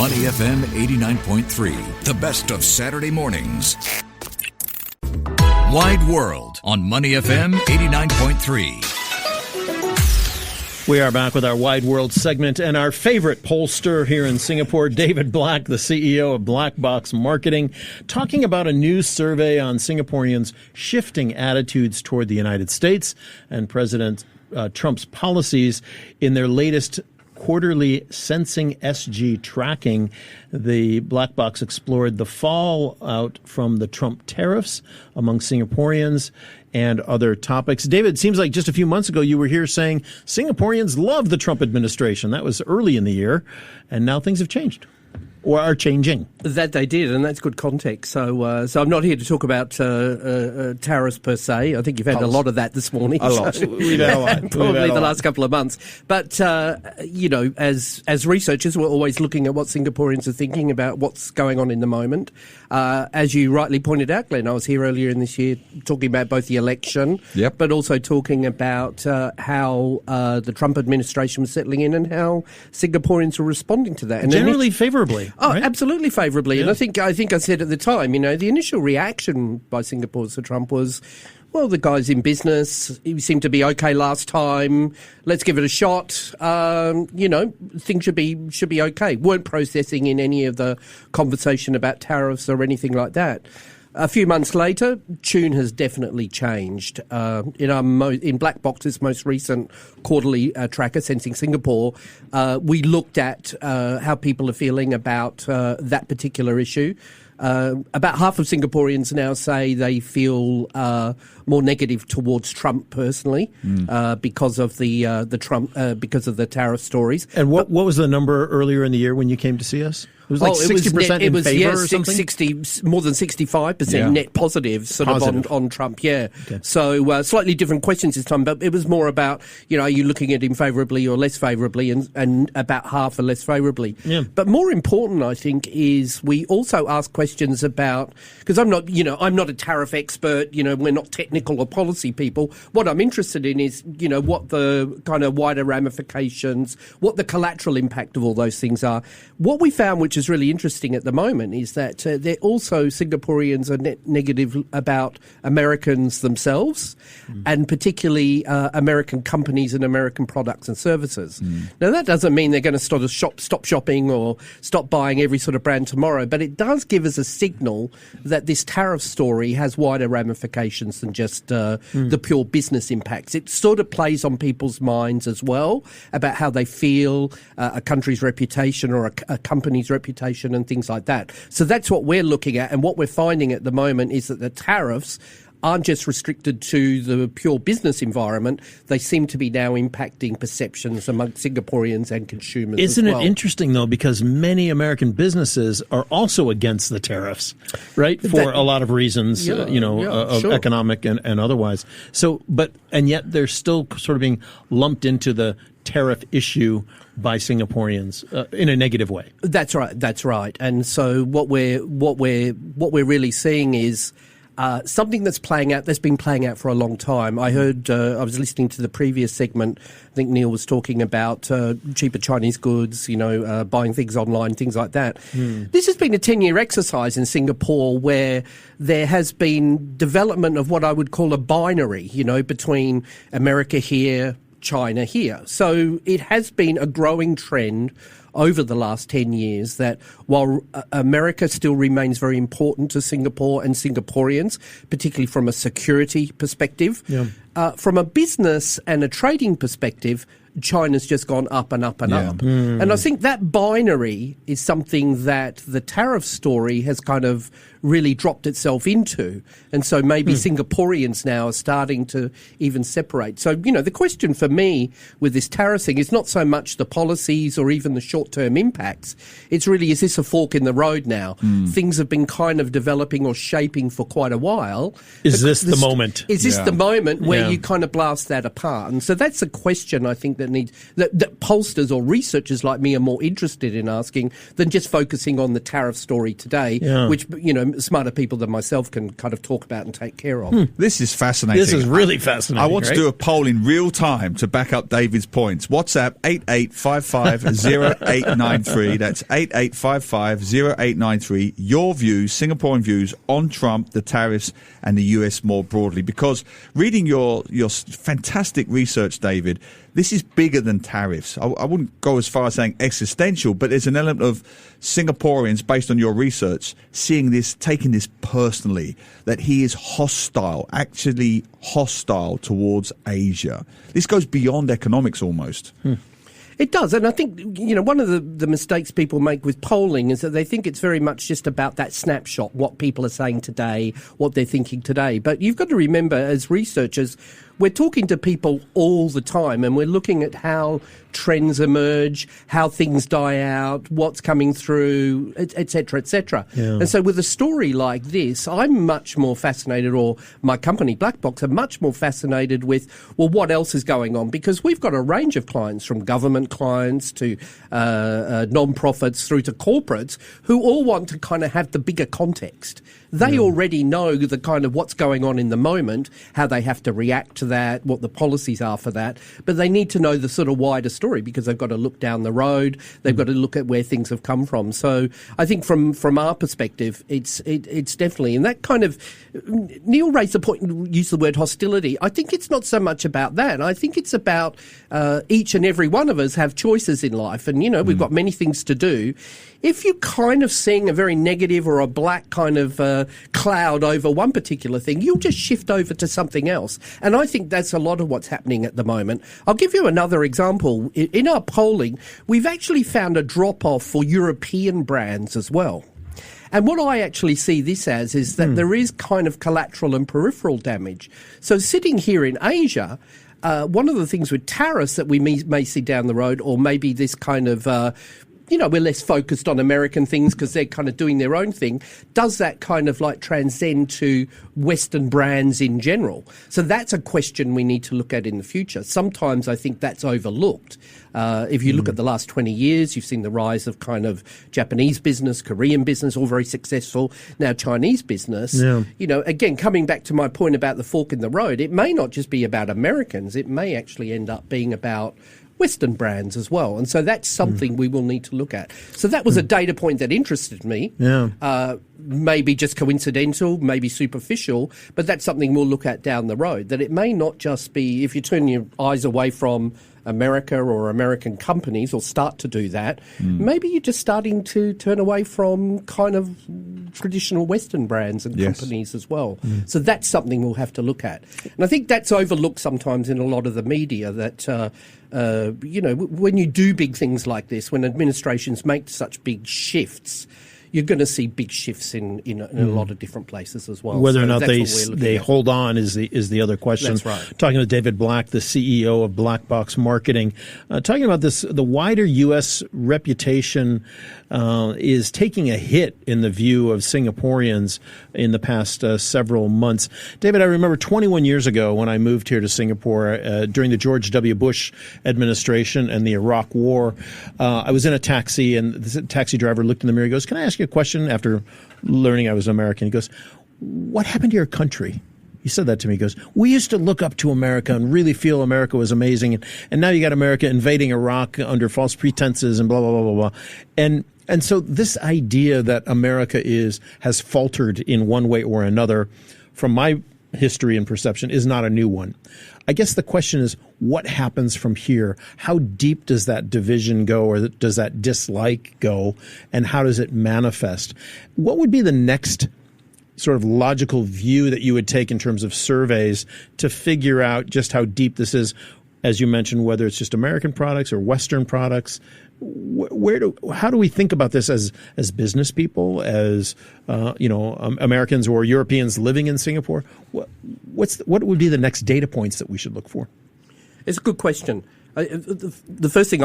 Money FM 89.3, the best of Saturday mornings. Wide World on Money FM 89.3. We are back with our Wide World segment and our favorite pollster here in Singapore, David Black, the CEO of Blackbox Marketing, talking about a new survey on Singaporeans' shifting attitudes toward the United States and President Trump's policies in their latest quarterly Sensing SG tracking. The Blackbox explored the fallout from the Trump tariffs among Singaporeans and other topics. David, it seems like just a few months ago you were here saying Singaporeans love the Trump administration. That was early in the year, and now things have changed. Or are changing. That they did, and that's good context. So I'm not here to talk about tariffs per se. I think you've had a lot of that this morning. A lot. We've had a lot. Probably the last couple of months. But, as researchers, we're always looking at what Singaporeans are thinking about what's going on in the moment. As you rightly pointed out, Glenn, I was here earlier in this year talking about both the election, but also talking about how the Trump administration was settling in and how Singaporeans were responding to that. And generally favorably. Oh, right? Absolutely favourably. Yeah. And I think I said at the time, the initial reaction by Singaporeans to Trump was, well, the guy's in business. He seemed to be okay last time. Let's give it a shot. Things should be okay. Weren't processing in any of the conversation about tariffs or anything like that. A few months later, tune has definitely changed. In Blackbox's most recent quarterly tracker, Sensing Singapore, we looked at how people are feeling about that particular issue. About half of Singaporeans now say they feel more negative towards Trump personally because of the Trump because of the tariff stories. And what was the number earlier in the year when you came to see us? It was like 60% in favor or something? 60, more than 65% net positive on Trump, Okay. So slightly different questions this time, but it was more about, are you looking at him favourably or less favourably, and about half are less favourably. Yeah. But more important, I think, is we also ask questions about, because I'm not a tariff expert, we're not technical or policy people. What I'm interested in is, what the kind of wider ramifications, what the collateral impact of all those things are. What we found, which is really interesting at the moment, is that they're also Singaporeans are negative about Americans themselves, and particularly American companies and American products and services. Now, that doesn't mean they're going to stop shopping or stop buying every sort of brand tomorrow, but it does give us a signal that this tariff story has wider ramifications than just the pure business impacts. It sort of plays on people's minds as well about how they feel, a country's reputation or a company's reputation and things like that. So that's what we're looking at, and what we're finding at the moment is that the tariffs aren't just restricted to the pure business environment. They seem to be now impacting perceptions among Singaporeans and consumers. Isn't as well. it interesting, though, because many American businesses are also against the tariffs, right? For a lot of reasons, of economic and otherwise. So, and yet they're still sort of being lumped into the tariff issue by Singaporeans in a negative way. That's right. And so what we're really seeing is something that's been playing out for a long time. I heard, I was listening to the previous segment, I think Neil was talking about cheaper Chinese goods, buying things online, things like that. This has been a 10-year exercise in Singapore where there has been development of what I would call a binary, between America here, China here. So it has been a growing trend over the last 10 years that while America still remains very important to Singapore and Singaporeans, particularly from a security perspective, from a business and a trading perspective, China's just gone up and up and up. And I think that binary is something that the tariff story has kind of really dropped itself into. And so maybe Singaporeans now are starting to even separate. So, the question for me with this tariff thing is not so much the policies or even the short-term impacts. It's really, is this a fork in the road now? Things have been kind of developing or shaping for quite a while. Is this the moment? Is this the moment where you kind of blast that apart? And so that's a question I think that that pollsters or researchers like me are more interested in asking than just focusing on the tariff story today, which, smarter people than myself can kind of talk about and take care of. This is fascinating. This is really fascinating. I want to do a poll in real time to back up David's points. WhatsApp 88550893. That's 88550893. Your views, Singaporean views on Trump, the tariffs, and the US more broadly. Because reading your fantastic research, David, this is bigger than tariffs. I wouldn't go as far as saying existential, but there's an element of Singaporeans, based on your research, seeing this, taking this personally, that he is hostile, actually hostile towards Asia. This goes beyond economics almost. It does, and I think, one of the mistakes people make with polling is that they think it's very much just about that snapshot, what people are saying today, what they're thinking today. But you've got to remember, as researchers, we're talking to people all the time, and we're looking at how trends emerge, how things die out, what's coming through, et cetera, et cetera. Yeah. And so with a story like this, I'm much more fascinated, or my company, Blackbox, are much more fascinated with, well, what else is going on? Because we've got a range of clients, from government clients to non-profits through to corporates, who all want to kind of have the bigger context. They already know the kind of what's going on in the moment, how they have to react to that, what the policies are for that, but they need to know the sort of wider story, because they've got to look down the road, they've got to look at where things have come from. So I think from our perspective, it's definitely, and that kind of, Neil raised the point, used the word hostility. I think it's not so much about that. I think it's about each and every one of us have choices in life, and we've got many things to do. If you're kind of seeing a very negative or a black kind of cloud over one particular thing, you'll just shift over to something else. And I think that's a lot of what's happening at the moment. I'll give you another example. In our polling, we've actually found a drop-off for European brands as well. And what I actually see this as is that there is kind of collateral and peripheral damage. So sitting here in Asia, one of the things with tariffs that we may see down the road, or maybe this kind of we're less focused on American things because they're kind of doing their own thing. Does that kind of like transcend to Western brands in general? So that's a question we need to look at in the future. Sometimes I think that's overlooked. If you look at the last 20 years, you've seen the rise of kind of Japanese business, Korean business, all very successful. Now Chinese business, again, coming back to my point about the fork in the road, it may not just be about Americans. It may actually end up being about Western brands as well. And so that's something we will need to look at. So that was a data point that interested me. Maybe just coincidental, maybe superficial, but that's something we'll look at down the road, that it may not just be, if you turn your eyes away from America or American companies, or start to do that, maybe you're just starting to turn away from kind of traditional Western brands and companies as well. So that's something we'll have to look at. And I think that's overlooked sometimes in a lot of the media, that when you do big things like this, when administrations make such big shifts, you're going to see big shifts in a lot of different places as well. Whether or not they hold on is the other question. That's right. Talking to David Black, the CEO of Blackbox Marketing, talking about this, the wider U.S. reputation is taking a hit in the view of Singaporeans in the past several months. David, I remember 21 years ago when I moved here to Singapore during the George W. Bush administration and the Iraq War. I was in a taxi, and the taxi driver looked in the mirror. He goes, "Can I ask you a question?" After learning I was American, he goes, "What happened to your country?" He said that to me. He goes, "We used to look up to America and really feel America was amazing. And now you got America invading Iraq under false pretenses and blah, blah, blah, blah, blah." And so this idea that America has faltered in one way or another, from my history and perception, is not a new one. I guess the question is, what happens from here? How deep does that division go, or does that dislike go, and how does it manifest? What would be the next sort of logical view that you would take in terms of surveys to figure out just how deep this is, as you mentioned, whether it's just American products or Western products? How do we think about this as business people, as Americans or Europeans living in Singapore? What would be the next data points that we should look for? It's a good question. The first thing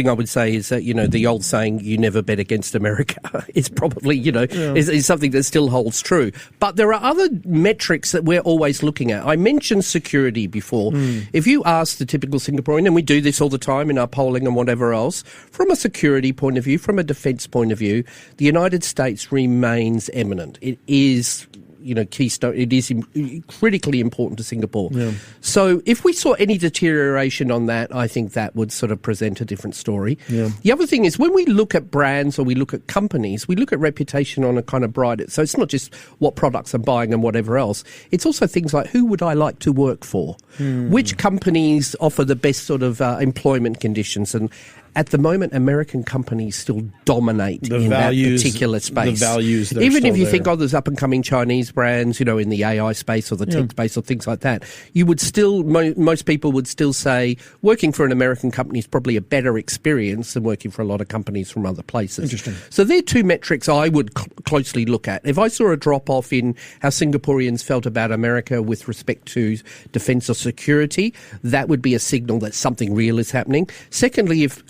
I would say is that, the old saying, "You never bet against America," is probably is something that still holds true. But there are other metrics that we're always looking at. I mentioned security before. If you ask the typical Singaporean, and we do this all the time in our polling and whatever else, from a security point of view, from a defence point of view, the United States remains eminent. It is keystone. It is critically important to Singapore. Yeah. So if we saw any deterioration on that, I think that would sort of present a different story. Yeah. The other thing is, when we look at brands or we look at companies, we look at reputation on a kind of brighter. So it's not just what products I'm buying and whatever else. It's also things like, who would I like to work for? Which companies offer the best sort of employment conditions? And at the moment, American companies still dominate that particular space. The values, even if you think, there's up-and-coming Chinese brands, in the AI space or the tech space or things like that, you would still, most people would still say working for an American company is probably a better experience than working for a lot of companies from other places. Interesting. So they're two metrics I would closely look at. If I saw a drop-off in how Singaporeans felt about America with respect to defence or security, that would be a signal that something real is happening. Secondly, if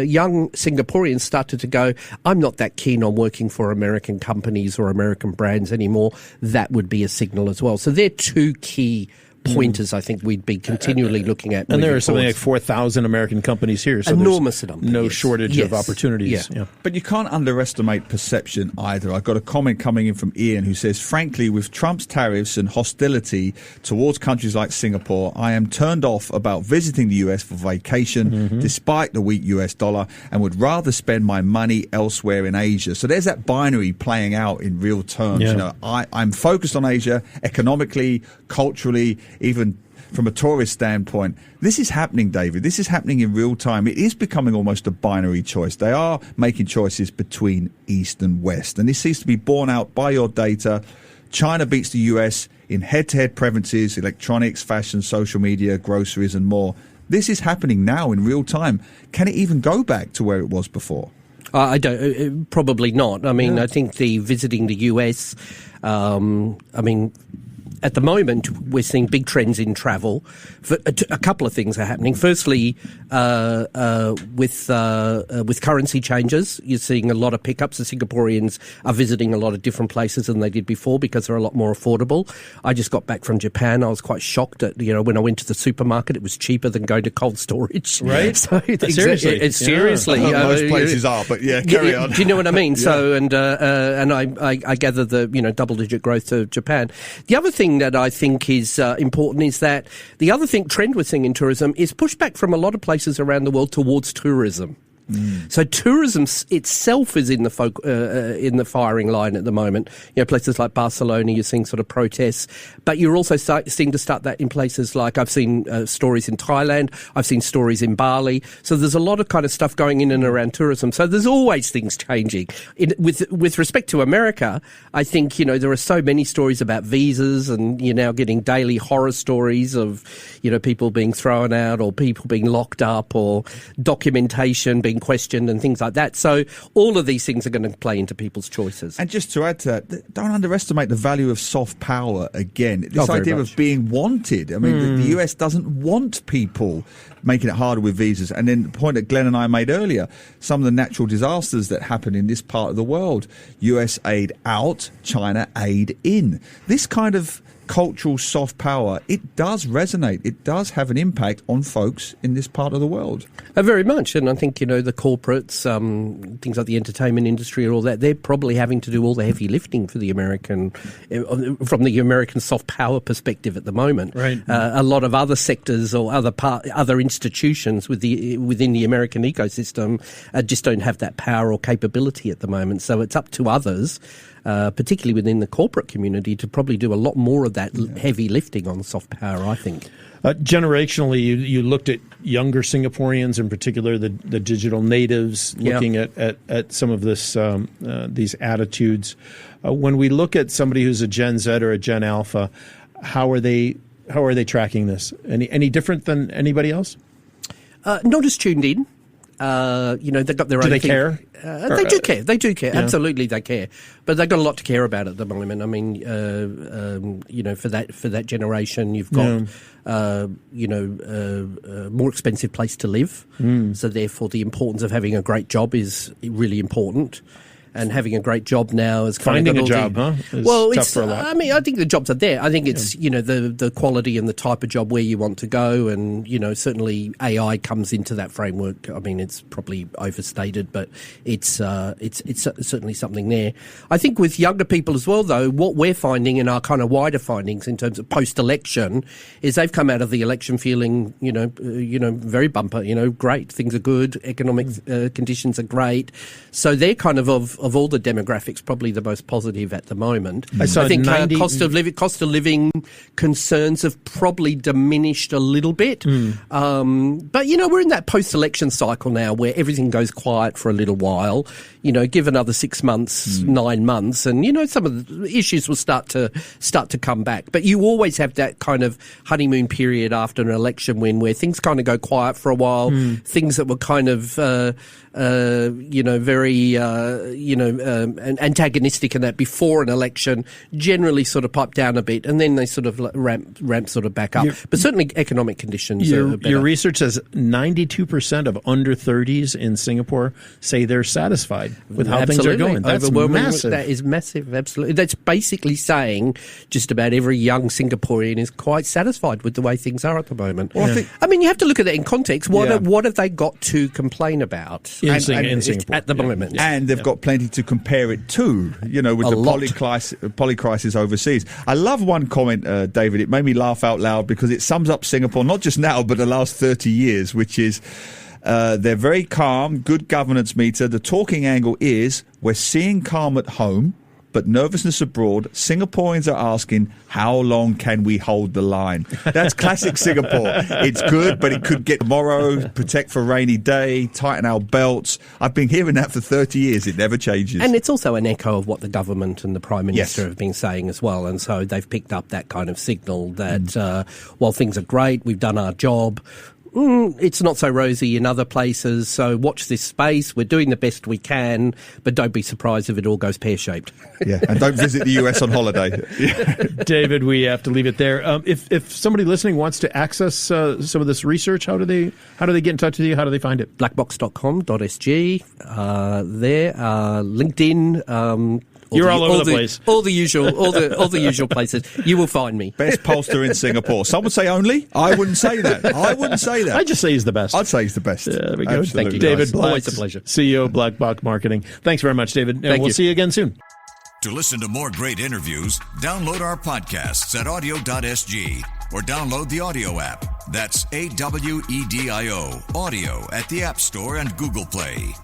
young Singaporeans started to go, I'm not that keen on working for American companies or American brands anymore, that would be a signal as well. So they're two key pointers I think we'd be continually looking at. And there are something like 4,000 American companies here. So enormous number. No shortage of opportunities. Yeah. But you can't underestimate perception either. I've got a comment coming in from Ian who says, frankly, with Trump's tariffs and hostility towards countries like Singapore, I am turned off about visiting the US for vacation despite the weak US dollar, and would rather spend my money elsewhere in Asia. So there's that binary playing out in real terms. Yeah. I'm focused on Asia economically, culturally, even from a tourist standpoint. This is happening, David. This is happening in real time. It is becoming almost a binary choice. They are making choices between East and West. And this seems to be borne out by your data. China beats the US in head-to-head preferences, electronics, fashion, social media, groceries, and more. This is happening now in real time. Can it even go back to where it was before? I don't. Probably not. I mean, I think visiting the US, at the moment, we're seeing big trends in travel. A couple of things are happening. Firstly, with currency changes, you're seeing a lot of pickups. The Singaporeans are visiting a lot of different places than they did before because they're a lot more affordable. I just got back from Japan. I was quite shocked at, when I went to the supermarket, it was cheaper than going to cold storage. Right? So seriously. Seriously. Most places are, but carry on. Do you know what I mean? So, and I gather the, double-digit growth to Japan. The other thing that I think is important is that the other trend we're seeing in tourism is pushback from a lot of places around the world towards tourism. So tourism itself is in the firing line at the moment. Places like Barcelona, you're seeing sort of protests, but you're also seeing to start that in places like, I've seen stories in Thailand, I've seen stories in Bali. So there's a lot of kind of stuff going in and around tourism. So there's always things changing. With respect to America, I think, there are so many stories about visas, and you're now getting daily horror stories of, people being thrown out or people being locked up or documentation being questioned and things like that. So all of these things are going to play into people's choices. And just to add to that, don't underestimate the value of soft power again. This idea of being wanted. I mean, the US doesn't want people making it harder with visas. And then the point that Glenn and I made earlier, some of the natural disasters that happen in this part of the world, US aid out, China aid in. This kind of cultural soft power, it does resonate. It does have an impact on folks in this part of the world. Very much. And I think, the corporates, things like the entertainment industry and all that, they're probably having to do all the heavy lifting for the American, from the American soft power perspective at the moment. Right. A lot of other sectors or other institutions within the American ecosystem just don't have that power or capability at the moment. So it's up to others, particularly within the corporate community, to probably do a lot more of that heavy lifting on soft power, I think. Generationally, you looked at younger Singaporeans, in particular the digital natives, looking at some of these attitudes. When we look at somebody who's a Gen Z or a Gen Alpha, how are they tracking this? Any different than anybody else? Not as tuned in. They've got their own. Do they thing. care? They do care. They do care. Yeah. Absolutely, they care. But they've got a lot to care about at the moment. I mean, for that generation, you've got more expensive place to live. So therefore, the importance of having a great job is really important. And having a great job now is kind finding of a job, huh? It's tough for a lot. I mean, I think the jobs are there. I think it's the quality and the type of job where you want to go, and certainly AI comes into that framework. I mean, it's probably overstated, but it's certainly something there. I think with younger people as well, though, what we're finding in our kind of wider findings in terms of post-election is they've come out of the election feeling, very bumper. Great, things are good, economic conditions are great, so they're kind of all the demographics, probably the most positive at the moment. I think cost of living concerns have probably diminished a little bit. But, we're in that post-election cycle now where everything goes quiet for a little while. Give another 6 months, 9 months, and, some of the issues will start to come back. But you always have that kind of honeymoon period after an election where things kind of go quiet for a while, things that were kind of, very antagonistic and that before an election generally sort of pipe down a bit, and then they sort of ramp sort of back up. But certainly economic conditions are better. Your research says 92% of under 30s in Singapore say they're satisfied with how things are going. That's massive. That is massive, absolutely. That's basically saying just about every young Singaporean is quite satisfied with the way things are at the moment. Well, I mean, you have to look at that in context. What have they got to complain about in Singapore at the moment? And they've got plenty to compare it to, with the poly crisis overseas. I love one comment, David. It made me laugh out loud because it sums up Singapore, not just now, but the last 30 years, which is they're very calm, good governance meter. The talking angle is we're seeing calm at home, but nervousness abroad. Singaporeans are asking, how long can we hold the line? That's classic Singapore. It's good, but it could get tomorrow, protect for a rainy day, tighten our belts. I've been hearing that for 30 years. It never changes. And it's also an echo of what the government and the Prime Minister have been saying as well. And so they've picked up that kind of signal that while things are great, we've done our job, it's not so rosy in other places, so watch this space. We're doing the best we can, but don't be surprised if it all goes pear-shaped. Yeah, and don't visit the US on holiday. David, we have to leave it there. If somebody listening wants to access some of this research, how do they get in touch with you? How do they find it? Blackbox.com.sg. There, LinkedIn. You're all over the place. All the usual places. You will find me. Best pollster in Singapore. Some would say only. I wouldn't say that. I just say he's the best. I'd say he's the best. Yeah, there we go. Absolutely. Thank you, David Black. Always a pleasure. CEO of Blackbox Marketing. Thanks very much, David. And we'll see you again soon. To listen to more great interviews, download our podcasts at audio.sg or download the audio app. That's AWEDIO, audio at the App Store and Google Play.